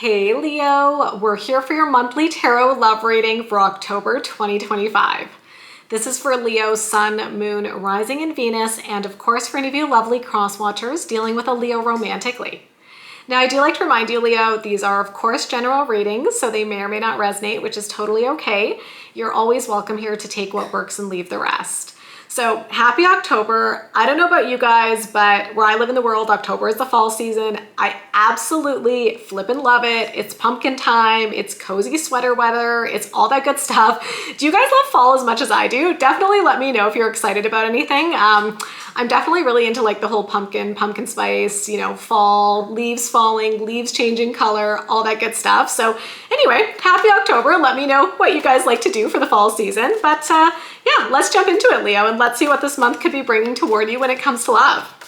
Hey Leo, we're here for your monthly tarot love reading for October 2025. This is for Leo, Sun, Moon, Rising, and Venus, and of course for any of you lovely cross-watchers dealing with a Leo romantically. Now I do like to remind you, Leo, these are of course general readings, so they may or may not resonate, which is totally okay. You're always welcome here to take what works and leave the rest. So happy October. I don't know about you guys, but where I live in the world, October is the fall season. I absolutely flippin' love it. It's pumpkin time. It's cozy sweater weather. It's all that good stuff. Do you guys love fall as much as I do? Definitely let me know if you're excited about anything. I'm definitely really into like the whole pumpkin spice, you know, fall, leaves falling, leaves changing color, all that good stuff. So anyway, happy October. Let me know what you guys like to do for the fall season. But yeah, let's jump into it, Leo, and let's see what this month could be bringing toward you when it comes to love.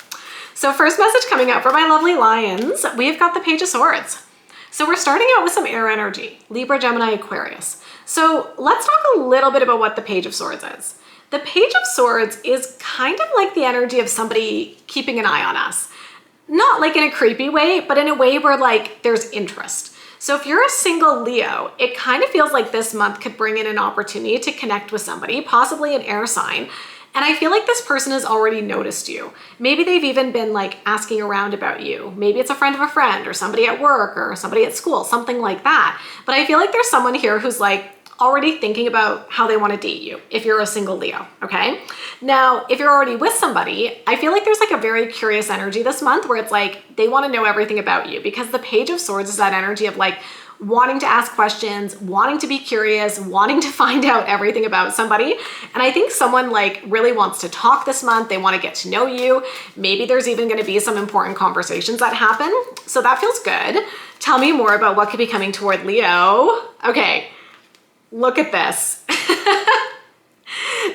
So first message coming up for my lovely lions, we've got the Page of Swords. So we're starting out with some air energy, Libra, Gemini, Aquarius. So let's talk a little bit about what the Page of Swords is. The Page of Swords is kind of like the energy of somebody keeping an eye on us. Not like in a creepy way, but in a way where like there's interest. So if you're a single Leo, it kind of feels like this month could bring in an opportunity to connect with somebody, possibly an air sign. And I feel like this person has already noticed you. Maybe they've even been like asking around about you. Maybe it's a friend of a friend or somebody at work or somebody at school, something like that. But I feel like there's someone here who's like already thinking about how they want to date you if you're a single Leo, okay? Now, if you're already with somebody, I feel like there's like a very curious energy this month where it's like they want to know everything about you, because the Page of Swords is that energy of like wanting to ask questions, wanting to be curious, wanting to find out everything about somebody. And I think someone like really wants to talk this month. They want to get to know you. Maybe there's even going to be some important conversations that happen. So that feels good. Tell me more about what could be coming toward Leo. Okay. Look at this.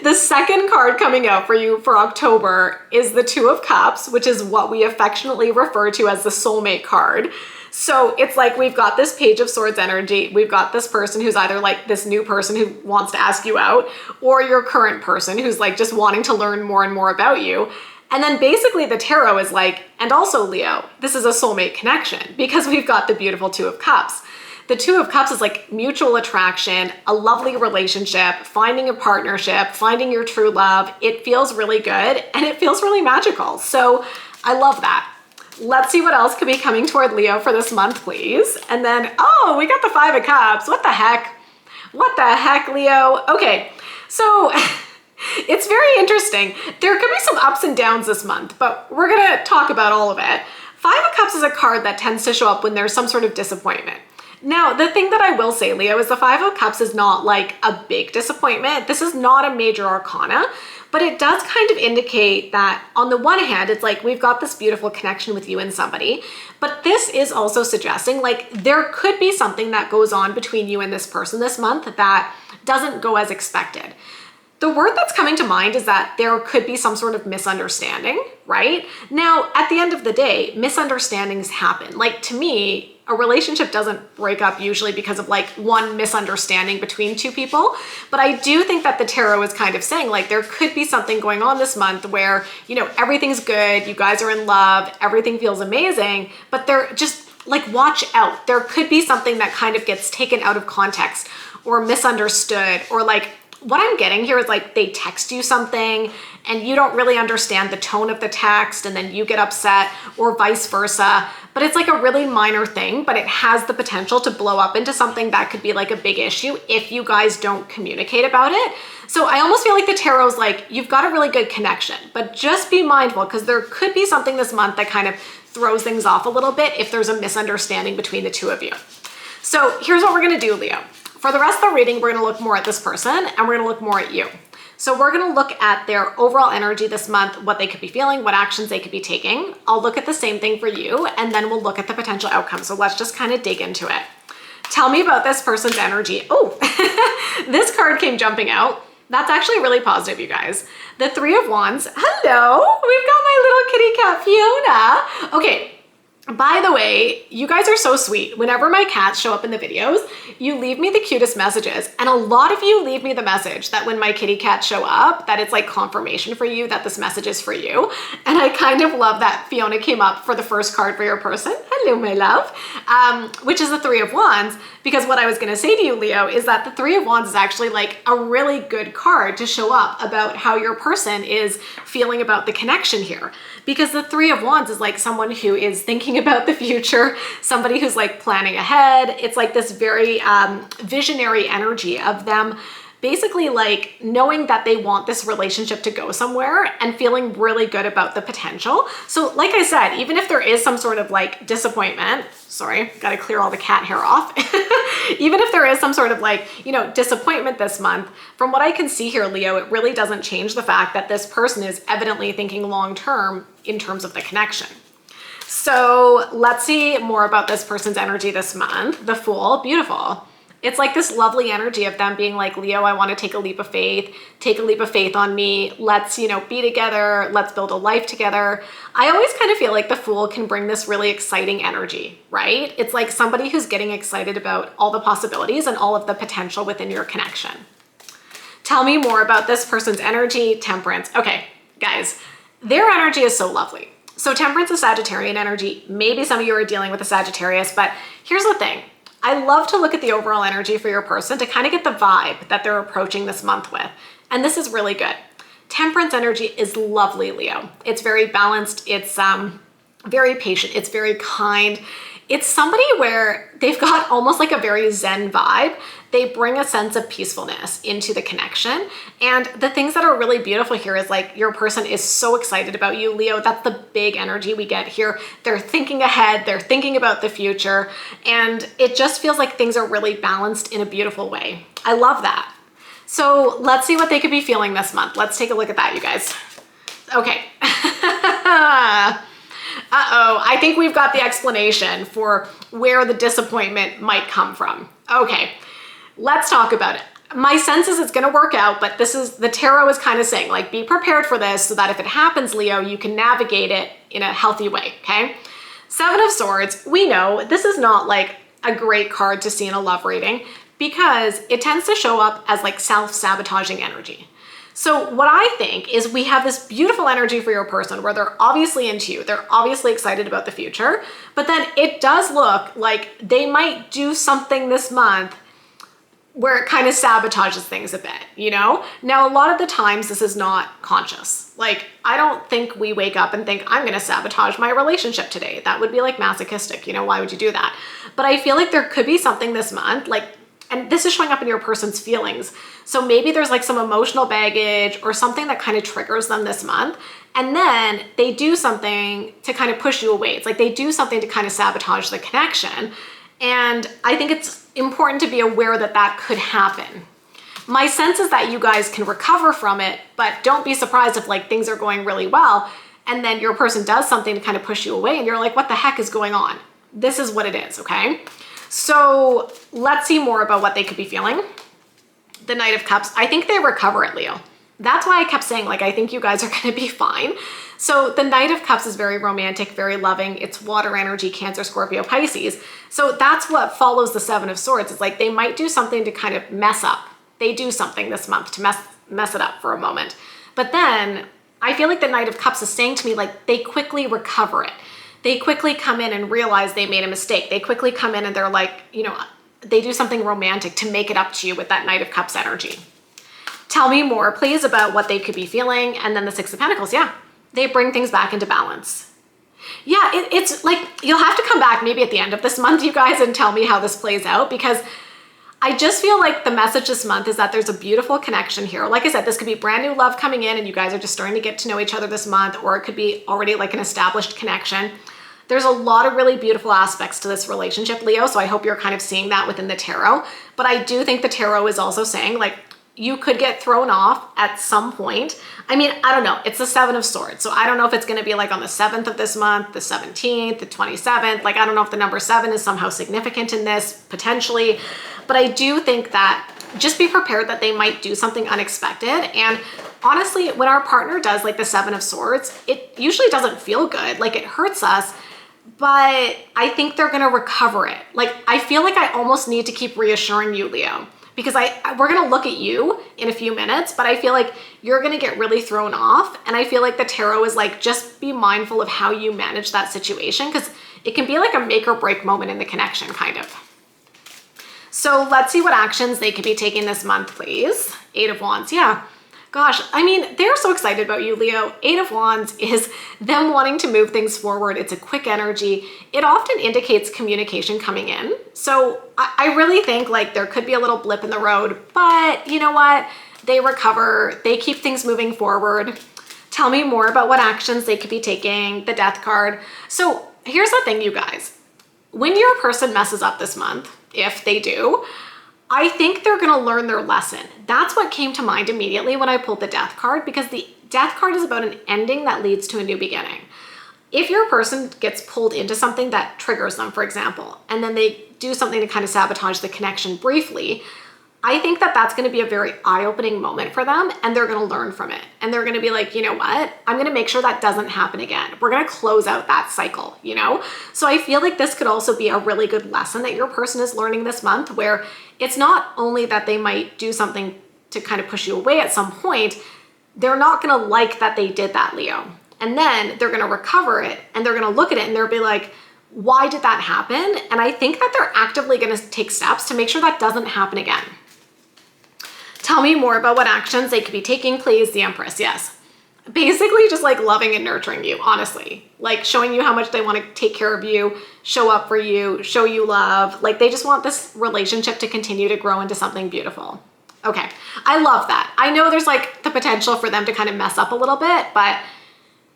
The second card coming out for you for October is the Two of Cups, which is what we affectionately refer to as the soulmate card. So it's like we've got this Page of Swords energy. We've got this person who's either like this new person who wants to ask you out, or your current person who's like just wanting to learn more and more about you. And then basically the tarot is like, and also Leo, this is a soulmate connection because we've got the beautiful Two of Cups. The Two of Cups is like mutual attraction, a lovely relationship, finding a partnership, finding your true love. It feels really good and it feels really magical. So I love that. Let's see what else could be coming toward Leo for this month, please. And then, oh, we got the Five of Cups. What the heck? What the heck, Leo? Okay, so it's very interesting. There could be some ups and downs this month, but we're gonna talk about all of it. Five of Cups is a card that tends to show up when there's some sort of disappointment. Now, the thing that I will say, Leo, is the Five of Cups is not like a big disappointment. This is not a major arcana, but it does kind of indicate that on the one hand, it's like we've got this beautiful connection with you and somebody, but this is also suggesting like there could be something that goes on between you and this person this month that doesn't go as expected. The word that's coming to mind is that there could be some sort of misunderstanding, right? Now, at the end of the day, misunderstandings happen. Like to me, a relationship doesn't break up usually because of like one misunderstanding between two people. But I do think that the tarot is kind of saying like there could be something going on this month where, you know, everything's good, you guys are in love, everything feels amazing, but they're just like, watch out. There could be something that kind of gets taken out of context or misunderstood, or like what I'm getting here is like they text you something and you don't really understand the tone of the text and then you get upset, or vice versa. But it's like a really minor thing, but it has the potential to blow up into something that could be like a big issue if you guys don't communicate about it. So I almost feel like the tarot's like, you've got a really good connection, but just be mindful because there could be something this month that kind of throws things off a little bit if there's a misunderstanding between the two of you. So here's what we're gonna do, Leo. For the rest of the reading, we're gonna look more at this person and we're gonna look more at you. So we're gonna look at their overall energy this month, what they could be feeling, what actions they could be taking. I'll look at the same thing for you, and then we'll look at the potential outcome. So let's just kind of dig into it. Tell me about this person's energy. Oh, this card came jumping out. That's actually really positive, you guys. The Three of Wands. Hello, we've got my little kitty cat, Fiona. Okay. By the way, you guys are so sweet. Whenever my cats show up in the videos, you leave me the cutest messages. And a lot of you leave me the message that when my kitty cats show up, that it's like confirmation for you that this message is for you. And I kind of love that Fiona came up for the first card for your person. Hello, my love. Which is the Three of Wands. Because what I was going to say to you, Leo, is that the Three of Wands is actually like a really good card to show up about how your person is feeling about the connection here. Because the Three of Wands is like someone who is thinking about the future, somebody who's like planning ahead. It's like this very visionary energy of them basically like knowing that they want this relationship to go somewhere and feeling really good about the potential. So like I said, even if there is some sort of like disappointment, sorry, got to clear all the cat hair off. Even if there is some sort of like, you know, disappointment this month, from what I can see here, Leo, it really doesn't change the fact that this person is evidently thinking long-term in terms of the connection. So let's see more about this person's energy this month. The Fool, beautiful. It's like this lovely energy of them being like, Leo, I want to take a leap of faith. Take a leap of faith on me. Let's, you know, be together. Let's build a life together. I always kind of feel like the Fool can bring this really exciting energy, right? It's like somebody who's getting excited about all the possibilities and all of the potential within your connection. Tell me more about this person's energy. Temperance. Okay, guys, their energy is so lovely. So Temperance is Sagittarian energy. Maybe some of you are dealing with a Sagittarius, but here's the thing. I love to look at the overall energy for your person to kind of get the vibe that they're approaching this month with. And this is really good. Temperance energy is lovely, Leo. It's very balanced. It's very patient. It's very kind. It's somebody where they've got almost like a very Zen vibe. They bring a sense of peacefulness into the connection. And the things that are really beautiful here is like your person is so excited about you, Leo. That's the big energy we get here. They're thinking ahead. They're thinking about the future. And it just feels like things are really balanced in a beautiful way. I love that. So let's see what they could be feeling this month. Let's take a look at that, you guys. Okay. Uh-oh, I think we've got the explanation for where the disappointment might come from. Okay, let's talk about it. My sense is it's gonna work out, but this is, the tarot is kind of saying like, be prepared for this so that if it happens, Leo, you can navigate it in a healthy way, okay? Seven of Swords, we know this is not like a great card to see in a love reading because it tends to show up as like self-sabotaging energy. So what I think is we have this beautiful energy for your person where they're obviously into you. They're obviously excited about the future, but then it does look like they might do something this month where it kind of sabotages things a bit, you know? Now, a lot of the times this is not conscious. Like, I don't think we wake up and think, I'm gonna sabotage my relationship today. That would be like masochistic, you know? Why would you do that? But I feel like there could be something this month, like, and this is showing up in your person's feelings. So maybe there's like some emotional baggage or something that kind of triggers them this month. And then they do something to kind of push you away. It's like they do something to kind of sabotage the connection. And I think it's important to be aware that that could happen. My sense is that you guys can recover from it, but don't be surprised if like things are going really well and then your person does something to kind of push you away and you're like, what the heck is going on? This is what it is, okay? So let's see more about what they could be feeling. The Knight of Cups, I think they recover it, Leo. That's why I kept saying, like, I think you guys are gonna be fine. So the Knight of Cups is very romantic, very loving. It's water energy, Cancer, Scorpio, Pisces. So that's what follows the Seven of Swords. It's like they might do something to kind of mess up. They do something this month to mess it up for a moment. But then I feel like the Knight of Cups is saying to me, like, they quickly recover it. They quickly come in and realize they made a mistake. They quickly come in and they're like, you know, they do something romantic to make it up to you with that Knight of Cups energy. Tell me more, please, about what they could be feeling. And then the Six of Pentacles, yeah, they bring things back into balance. Yeah, it's like, you'll have to come back maybe at the end of this month, you guys, and tell me how this plays out, because I just feel like the message this month is that there's a beautiful connection here. Like I said, this could be brand new love coming in and you guys are just starting to get to know each other this month, or it could be already like an established connection. There's a lot of really beautiful aspects to this relationship, Leo, so I hope you're kind of seeing that within the tarot. But I do think the tarot is also saying, like, you could get thrown off at some point. I mean, I don't know. It's the Seven of Swords. So I don't know if it's going to be like on the 7th of this month, the 17th, the 27th. Like, I don't know if the number 7 is somehow significant in this, potentially. But I do think that just be prepared that they might do something unexpected. And honestly, when our partner does like the Seven of Swords, it usually doesn't feel good. Like, it hurts us. but I think they're going to recover it. Like, I feel like I almost need to keep reassuring you, Leo, because we're going to look at you in a few minutes, but I feel like you're going to get really thrown off. And I feel like the tarot is like, just be mindful of how you manage that situation, because it can be like a make or break moment in the connection, kind of. So let's see what actions they could be taking this month, please. 8 of Wands, yeah. Gosh, I mean, they're so excited about you, Leo. 8 of Wands is them wanting to move things forward. It's a quick energy. It often indicates communication coming in. So I really think like there could be a little blip in the road, but you know what? They recover, they keep things moving forward. Tell me more about what actions they could be taking, the Death card. So here's the thing, you guys. When your person messes up this month, if they do, I think they're going to learn their lesson. That's what came to mind immediately when I pulled the Death card, because the Death card is about an ending that leads to a new beginning. If your person gets pulled into something that triggers them, for example, and then they do something to kind of sabotage the connection briefly, I think that that's going to be a very eye-opening moment for them, and they're going to learn from it. And they're going to be like, you know what? I'm going to make sure that doesn't happen again. We're going to close out that cycle, you know? So I feel like this could also be a really good lesson that your person is learning this month, where it's not only that they might do something to kind of push you away at some point, they're not going to like that they did that, Leo. And then they're going to recover it, and they're going to look at it and they'll be like, why did that happen? And I think that they're actively going to take steps to make sure that doesn't happen again. Tell me more about what actions they could be taking, please. The Empress, yes. Basically just like loving and nurturing you, honestly. Like showing you how much they want to take care of you, show up for you, show you love. Like they just want this relationship to continue to grow into something beautiful. Okay, I love that. I know there's like the potential for them to kind of mess up a little bit, but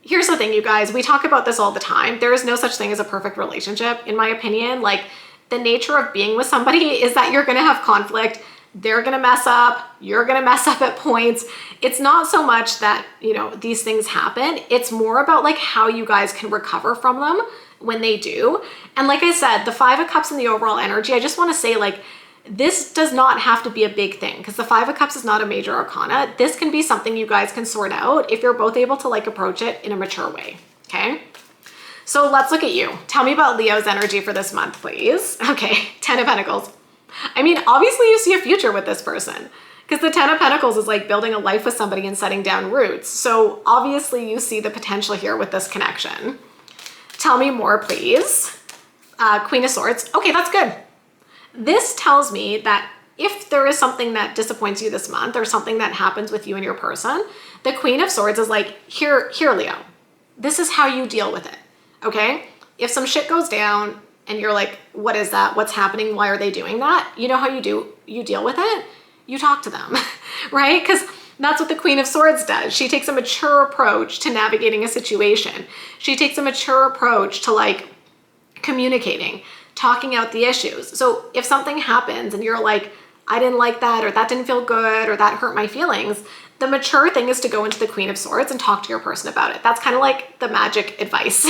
here's the thing, you guys. We talk about this all the time. There is no such thing as a perfect relationship, in my opinion. Like the nature of being with somebody is that you're going to have conflict. They're going to mess up. You're going to mess up at points. It's not so much that, you know, these things happen. It's more about like how you guys can recover from them when they do. And like I said, the 5 of Cups and the overall energy, I just want to say like, this does not have to be a big thing, because the 5 of Cups is not a major arcana. This can be something you guys can sort out if you're both able to like approach it in a mature way. Okay. So let's look at you. Tell me about Leo's energy for this month, please. Okay. 10 of Pentacles. I mean, obviously you see a future with this person, because the 10 of Pentacles is like building a life with somebody and setting down roots. So obviously you see the potential here with this connection. Tell me more, please. Queen of Swords. Okay, that's good. This tells me that if there is something that disappoints you this month or something that happens with you and your person, the Queen of Swords is like, here, Leo, this is how you deal with it. Okay. If some shit goes down and you're like, what is that? What's happening? Why are they doing that? You know how you deal with it? You talk to them, right? Because that's what the Queen of Swords does. She takes a mature approach to navigating a situation. She takes a mature approach to like communicating, talking out the issues. So if something happens and you're like, I didn't like that, or that didn't feel good, or that hurt my feelings, the mature thing is to go into the Queen of Swords and talk to your person about it. That's kind of like the magic advice.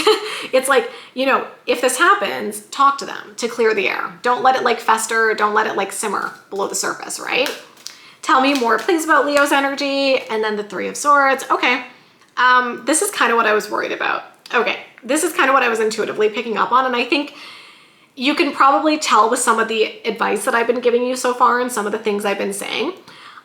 It's like, you know, if this happens, talk to them to clear the air. Don't let it like fester. Don't let it like simmer below the surface, right? Tell me more, please, about Leo's energy. And then the 3 of Swords. Okay. This is kind of what I was worried about. Okay. This is kind of what I was intuitively picking up on. And I think you can probably tell with some of the advice that I've been giving you so far and some of the things I've been saying.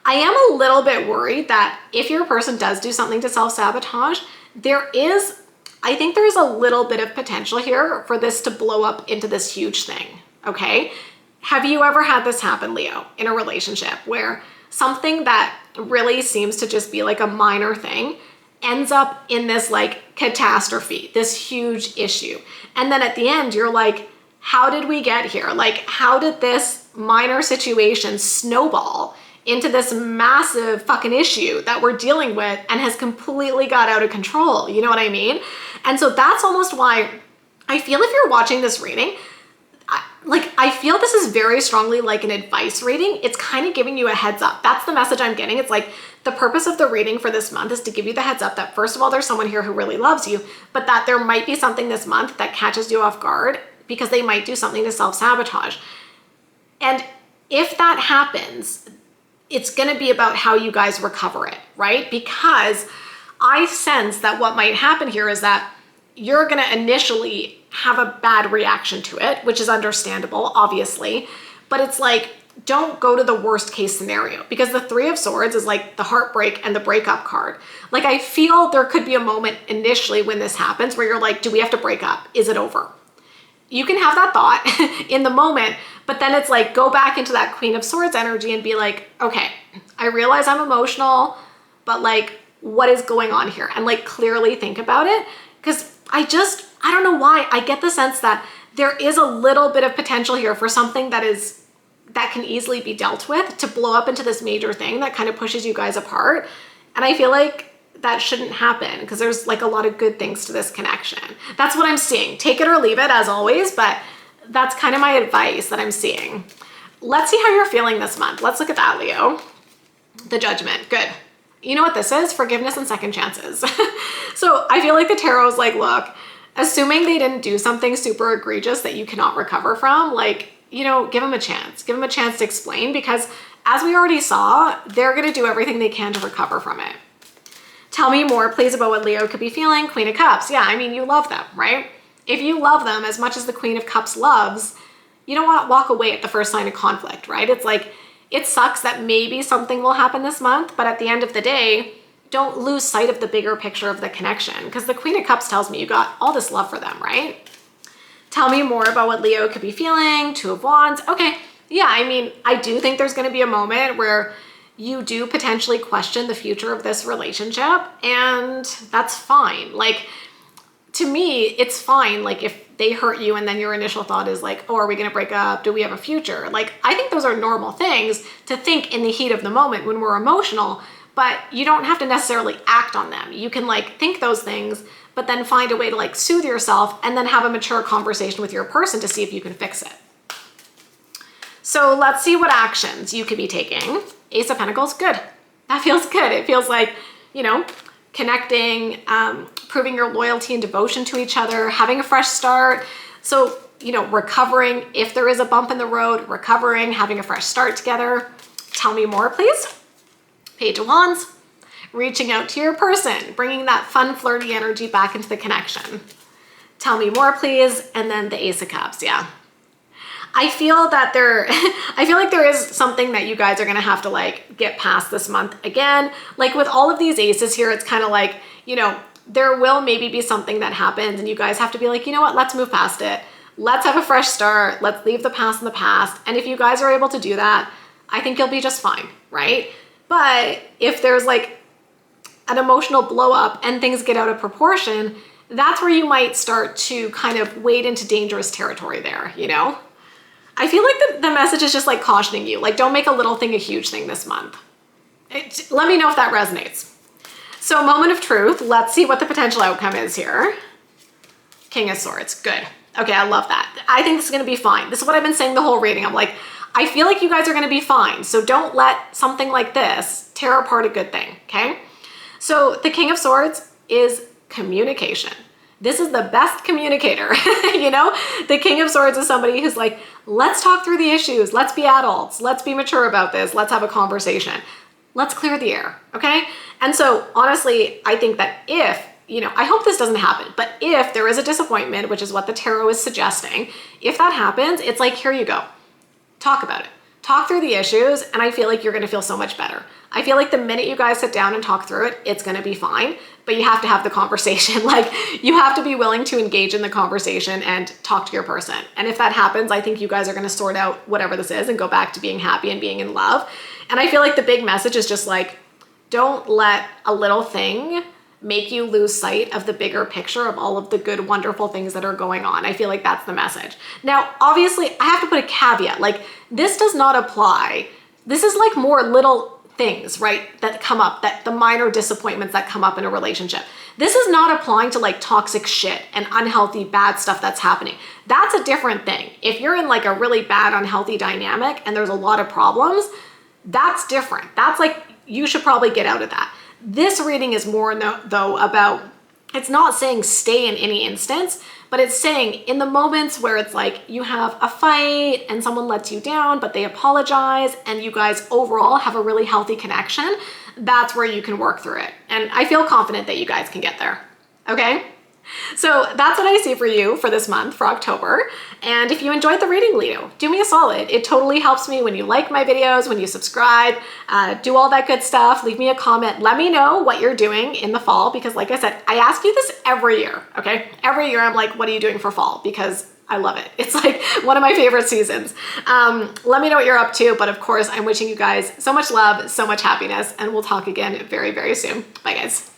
I am a little bit worried that if your person does do something to self-sabotage, I think there's a little bit of potential here for this to blow up into this huge thing, okay? Have you ever had this happen, Leo, in a relationship where something that really seems to just be like a minor thing ends up in this like catastrophe, this huge issue? And then at the end, you're like, how did we get here? Like, how did this minor situation snowball into this massive fucking issue that we're dealing with and has completely got out of control? You know what I mean? And so that's almost why I feel if you're watching this reading, I feel this is very strongly like an advice reading. It's kind of giving you a heads up. That's the message I'm getting. It's like the purpose of the reading for this month is to give you the heads up that first of all, there's someone here who really loves you, but that there might be something this month that catches you off guard because they might do something to self-sabotage. And if that happens, it's going to be about how you guys recover it, right? Because I sense that what might happen here is that you're going to initially have a bad reaction to it, which is understandable, obviously. But it's like, don't go to the worst case scenario, because the Three of Swords is like the heartbreak and the breakup card. Like, I feel there could be a moment initially when this happens where you're like, do we have to break up? Is it over? You can have that thought in the moment, but then it's like, go back into that Queen of Swords energy and be like, okay, I realize I'm emotional, but like, what is going on here? And like, clearly think about it. Because I don't know why, I get the sense that there is a little bit of potential here for something that can easily be dealt with to blow up into this major thing that kind of pushes you guys apart. And I feel like that shouldn't happen, because there's like a lot of good things to this connection. That's what I'm seeing. Take it or leave it, as always, but that's kind of my advice that I'm seeing. Let's see how you're feeling this month. Let's look at that, Leo. The Judgment. Good. You know what this is? Forgiveness and second chances. So I feel like the tarot is like, look, assuming they didn't do something super egregious that you cannot recover from, like, you know, give them a chance. Give them a chance to explain, because as we already saw, they're going to do everything they can to recover from it. Tell me more, please, about what Leo could be feeling. Queen of Cups. Yeah, I mean, you love them, right? If you love them as much as the Queen of Cups loves, you don't want to walk away at the first sign of conflict, right? It's like, it sucks that maybe something will happen this month, but at the end of the day, don't lose sight of the bigger picture of the connection, because the Queen of Cups tells me you got all this love for them, right? Tell me more about what Leo could be feeling. Two of Wands. Okay, yeah, I mean, I do think there's going to be a moment where you do potentially question the future of this relationship, and that's fine. Like, to me, it's fine. Like, if they hurt you and then your initial thought is like, oh, are we going to break up? Do we have a future? Like, I think those are normal things to think in the heat of the moment when we're emotional, but you don't have to necessarily act on them. You can like think those things, but then find a way to like soothe yourself and then have a mature conversation with your person to see if you can fix it. So let's see what actions you could be taking. Ace of Pentacles, good. That feels good. It feels like, you know, connecting, proving your loyalty and devotion to each other, having a fresh start. So, you know, recovering if there is a bump in the road, recovering, having a fresh start together. Tell me more, please. Page of Wands, reaching out to your person, bringing that fun, flirty energy back into the connection. Tell me more, please. And then the Ace of Cups, yeah. I feel like there is something that you guys are going to have to like get past this month again. Like with all of these aces here, it's kind of like, you know, there will maybe be something that happens and you guys have to be like, you know what, let's move past it. Let's have a fresh start. Let's leave the past in the past. And if you guys are able to do that, I think you'll be just fine, right? But if there's like an emotional blow up and things get out of proportion, that's where you might start to kind of wade into dangerous territory there, you know? I feel like the message is just like cautioning you, like don't make a little thing a huge thing this month. Let me know if that resonates. So moment of truth, let's see what the potential outcome is here. King of Swords, good. Okay, I love that. I think this is gonna be fine. This is what I've been saying the whole reading. I'm like, I feel like you guys are gonna be fine. So don't let something like this tear apart a good thing, okay? So the King of Swords is communication. This is the best communicator, you know? The King of Swords is somebody who's like, let's talk through the issues. Let's be adults. Let's be mature about this. Let's have a conversation. Let's clear the air, okay? And so honestly, I think that if, you know, I hope this doesn't happen, but if there is a disappointment, which is what the tarot is suggesting, if that happens, it's like, here you go. Talk about it. Talk through the issues, and I feel like you're gonna feel so much better. I feel like the minute you guys sit down and talk through it, it's gonna be fine, but you have to have the conversation. Like, you have to be willing to engage in the conversation and talk to your person. And if that happens, I think you guys are gonna sort out whatever this is and go back to being happy and being in love. And I feel like the big message is just like, don't let a little thing make you lose sight of the bigger picture of all of the good, wonderful things that are going on. I feel like that's the message. Now, obviously, I have to put a caveat. Like, this does not apply. This is like more little things, right, that come up, that the minor disappointments that come up in a relationship. This is not applying to like toxic shit and unhealthy, bad stuff that's happening. That's a different thing. If you're in like a really bad, unhealthy dynamic and there's a lot of problems, that's different. That's like, you should probably get out of that. This reading is more though about, it's not saying stay in any instance, but it's saying in the moments where it's like you have a fight and someone lets you down, but they apologize and you guys overall have a really healthy connection, that's where you can work through it. And I feel confident that you guys can get there, okay? So that's what I see for you for this month, for October. And if you enjoyed the reading, Leo, do me a solid. It totally helps me when you like my videos, when you subscribe, do all that good stuff. Leave me a comment. Let me know what you're doing in the fall, because like I said, I ask you this every year, okay? Every year I'm like, what are you doing for fall? Because I love it. It's like one of my favorite seasons. Let me know what you're up to. But of course, I'm wishing you guys so much love, so much happiness, and we'll talk again very, very soon. Bye, guys.